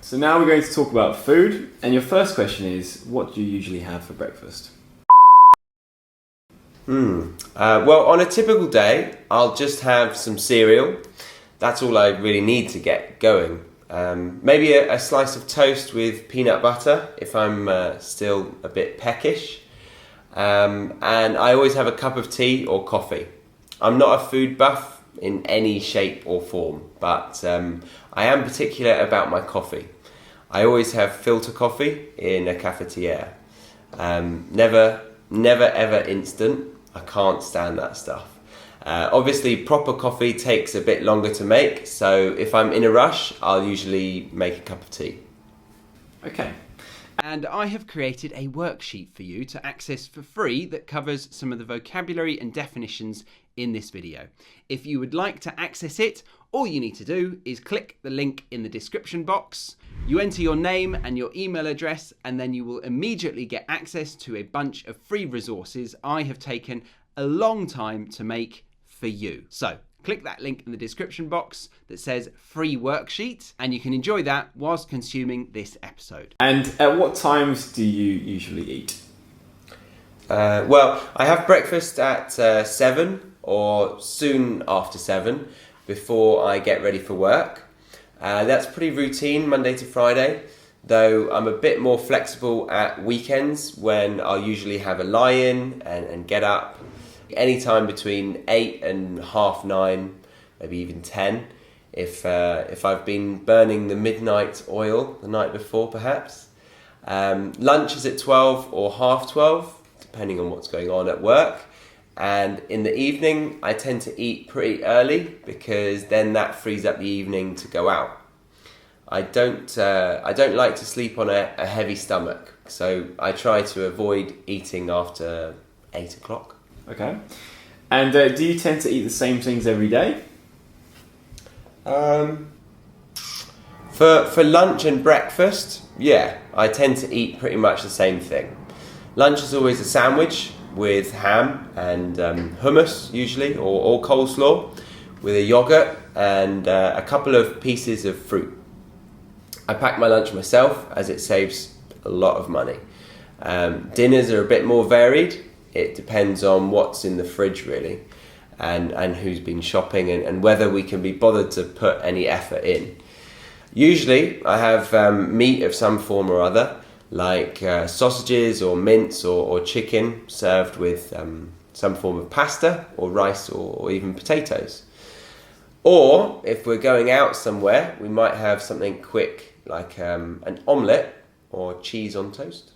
So now we're going to talk about food, and your first question is, what do you usually have for breakfast? Well, on a typical day, I'll just have some cereal. That's all I really need to get going. Maybe a slice of toast with peanut butter if I'm still a bit peckish. And I always have a cup of tea or coffee. I'm not a food buff in any shape or form, but I am particular about my coffee. I always have filter coffee in a cafetiere. Never ever instant. I can't stand that stuff. Obviously, proper coffee takes a bit longer to make, so if I'm in a rush, I'll usually make a cup of tea. Okay. And I have created a worksheet for you to access for free that covers some of the vocabulary and definitions in this video. If you would like to access it, all you need to do is click the link in the description box. You enter your name and your email address, and then you will immediately get access to a bunch of free resources I have taken a long time to make for you. So click that link in the description box that says free worksheet, and you can enjoy that whilst consuming this episode. And at what times do you usually eat? Well, I have breakfast at 7 or soon after 7 before I get ready for work. That's pretty routine Monday to Friday, though I'm a bit more flexible at weekends when I'll usually have a lie-in and get up anytime between 8 and half 9, maybe even 10, if I've been burning the midnight oil the night before perhaps. Lunch is at 12 or half 12, depending on what's going on at work. And in the evening, I tend to eat pretty early because then that frees up the evening to go out. I don't like to sleep on a heavy stomach, so I try to avoid eating after 8 o'clock. Okay. And do you tend to eat the same things every day? For lunch and breakfast, yeah, I tend to eat pretty much the same thing. Lunch is always a sandwich with ham and hummus usually, or coleslaw, with a yogurt and a couple of pieces of fruit. I pack my lunch myself as it saves a lot of money. Dinners are a bit more varied. It depends on what's in the fridge really, and who's been shopping and whether we can be bothered to put any effort in. Usually I have meat of some form or other, like sausages or mince or chicken served with some form of pasta or rice or even potatoes. Or if we're going out somewhere, we might have something quick like an omelette or cheese on toast.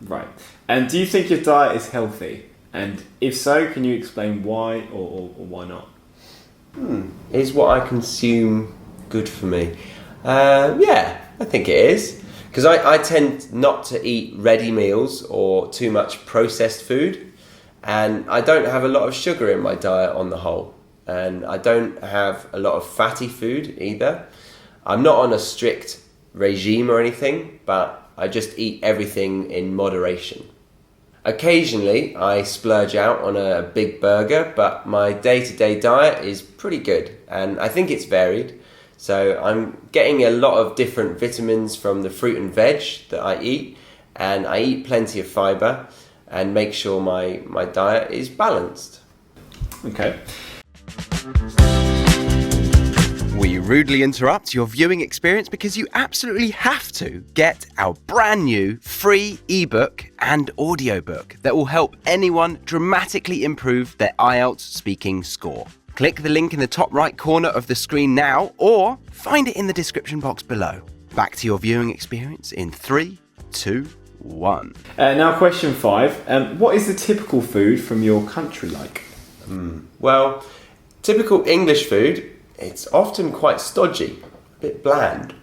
Right. And do you think your diet is healthy? And if so, can you explain why or why not? Is what I consume good for me? Yeah, I think it is. Because I tend not to eat ready meals or too much processed food. And I don't have a lot of sugar in my diet on the whole. And I don't have a lot of fatty food either. I'm not on a strict regime or anything, but I just eat everything in moderation. Occasionally, I splurge out on a big burger, but my day-to-day diet is pretty good, and I think it's varied. So I'm getting a lot of different vitamins from the fruit and veg that I eat, and I eat plenty of fibre and make sure my diet is balanced. Okay. We rudely interrupt your viewing experience because you absolutely have to get our brand new free ebook and audiobook that will help anyone dramatically improve their IELTS speaking score. Click the link in the top right corner of the screen now, or find it in the description box below. Back to your viewing experience in 3, 2, 1. Now question 5. What is the typical food from your country like? Well, typical English food, it's often quite stodgy, a bit bland.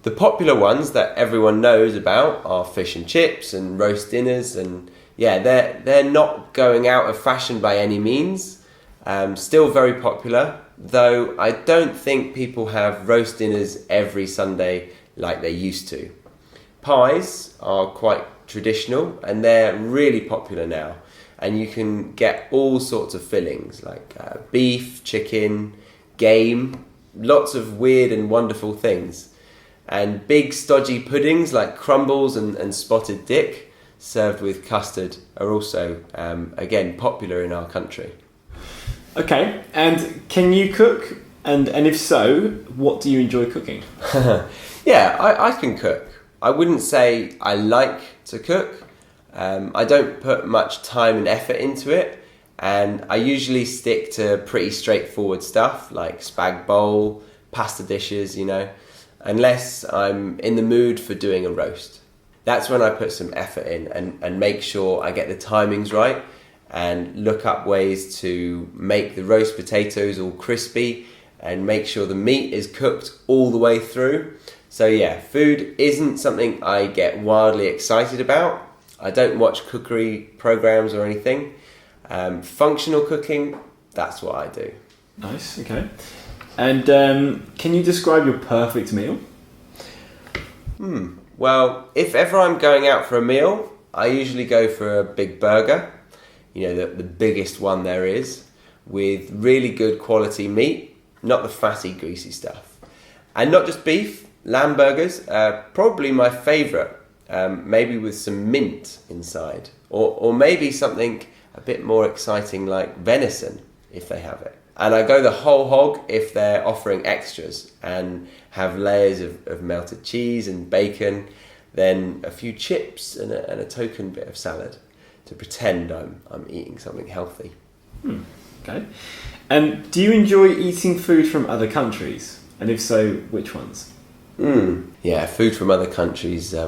The popular ones that everyone knows about are fish and chips and roast dinners, and yeah, they're not going out of fashion by any means. Still very popular, though I don't think people have roast dinners every Sunday like they used to. Pies are quite traditional and they're really popular now, and you can get all sorts of fillings like beef, chicken, game, lots of weird and wonderful things. And big stodgy puddings like crumbles and spotted dick served with custard are also, again, popular in our country. Okay, and can you cook? And if so, what do you enjoy cooking? Yeah, I can cook. I wouldn't say I like to cook. I don't put much time and effort into it. And I usually stick to pretty straightforward stuff like spag bowl, pasta dishes, unless I'm in the mood for doing a roast. That's when I put some effort in and make sure I get the timings right and look up ways to make the roast potatoes all crispy and make sure the meat is cooked all the way through. So yeah, food isn't something I get wildly excited about. I don't watch cookery programs or anything. Functional cooking, that's what I do. Nice, okay. And can you describe your perfect meal? Well, if ever I'm going out for a meal, I usually go for a big burger, the biggest one there is, with really good quality meat, not the fatty, greasy stuff. And not just beef, lamb burgers are probably my favourite, maybe with some mint inside, or maybe something a bit more exciting like venison, if they have it. And I go the whole hog if they're offering extras and have layers of melted cheese and bacon, then a few chips and a token bit of salad to pretend I'm eating something healthy. Okay. And do you enjoy eating food from other countries? And if so, which ones? Yeah, food from other countries. I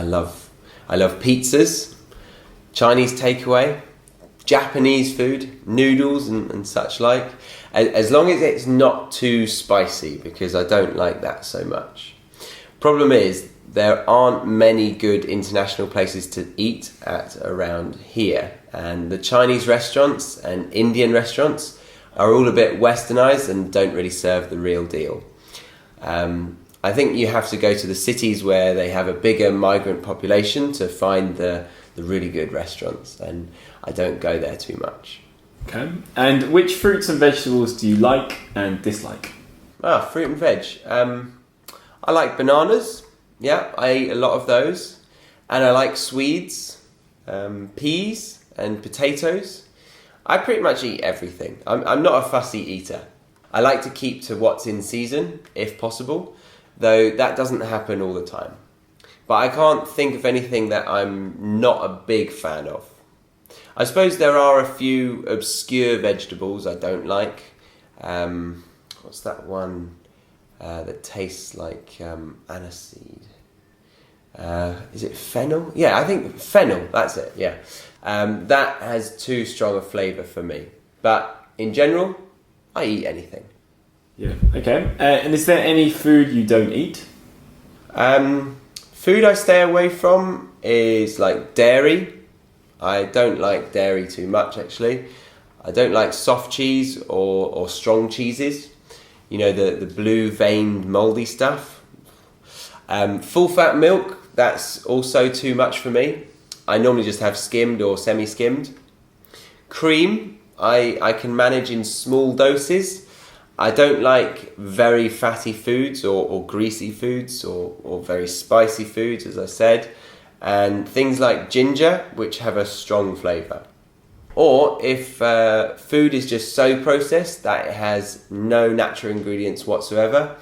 love pizzas, Chinese takeaway, Japanese food, noodles and such like. As long as it's not too spicy, because I don't like that so much. Problem is, there aren't many good international places to eat at around here. And the Chinese restaurants and Indian restaurants are all a bit westernized and don't really serve the real deal. I think you have to go to the cities where they have a bigger migrant population to find the really good restaurants, and I don't go there too much. Okay. And which fruits and vegetables do you like and dislike? Fruit and veg. I like bananas. Yeah, I eat a lot of those. And I like Swedes, peas and potatoes. I pretty much eat everything. I'm not a fussy eater. I like to keep to what's in season, if possible, though that doesn't happen all the time. But I can't think of anything that I'm not a big fan of. I suppose there are a few obscure vegetables I don't like. What's that one that tastes like aniseed? Is it fennel? Yeah, I think fennel, that's it, yeah. That has too strong a flavour for me. But in general, I eat anything. Yeah, okay. And is there any food you don't eat? Food I stay away from is like dairy. I don't like dairy too much, actually. I don't like soft cheese or strong cheeses. The blue veined mouldy stuff. Full fat milk, that's also too much for me. I normally just have skimmed or semi-skimmed. Cream, I can manage in small doses. I don't like very fatty foods or greasy foods or very spicy foods, as I said. And things like ginger, which have a strong flavour. Or if food is just so processed that it has no natural ingredients whatsoever,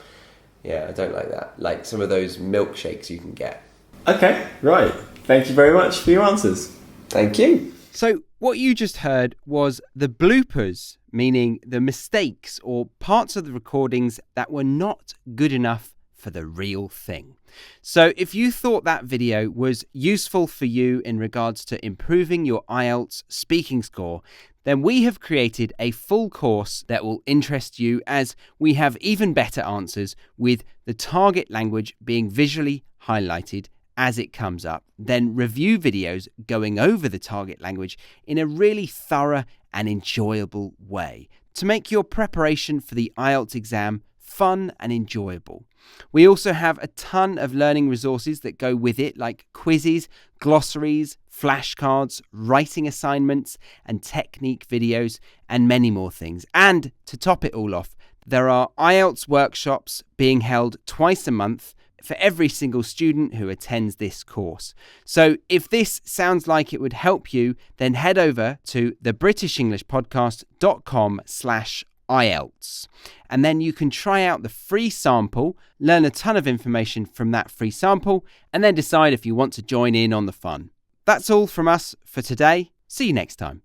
yeah, I don't like that. Like some of those milkshakes you can get. Okay, right. Thank you very much for your answers. Thank you. So what you just heard was the bloopers, meaning the mistakes or parts of the recordings that were not good enough for the real thing. So if you thought that video was useful for you in regards to improving your IELTS speaking score, then we have created a full course that will interest you, as we have even better answers with the target language being visually highlighted as it comes up, then review videos going over the target language in a really thorough and enjoyable way to make your preparation for the IELTS exam fun and enjoyable. We also have a ton of learning resources that go with it, like quizzes, glossaries, flashcards, writing assignments, and technique videos, and many more things. And to top it all off, there are IELTS workshops being held twice a month for every single student who attends this course. So if this sounds like it would help you, then head over to thebritishenglishpodcast.com/IELTS. And then you can try out the free sample, learn a ton of information from that free sample, and then decide if you want to join in on the fun. That's all from us for today. See you next time.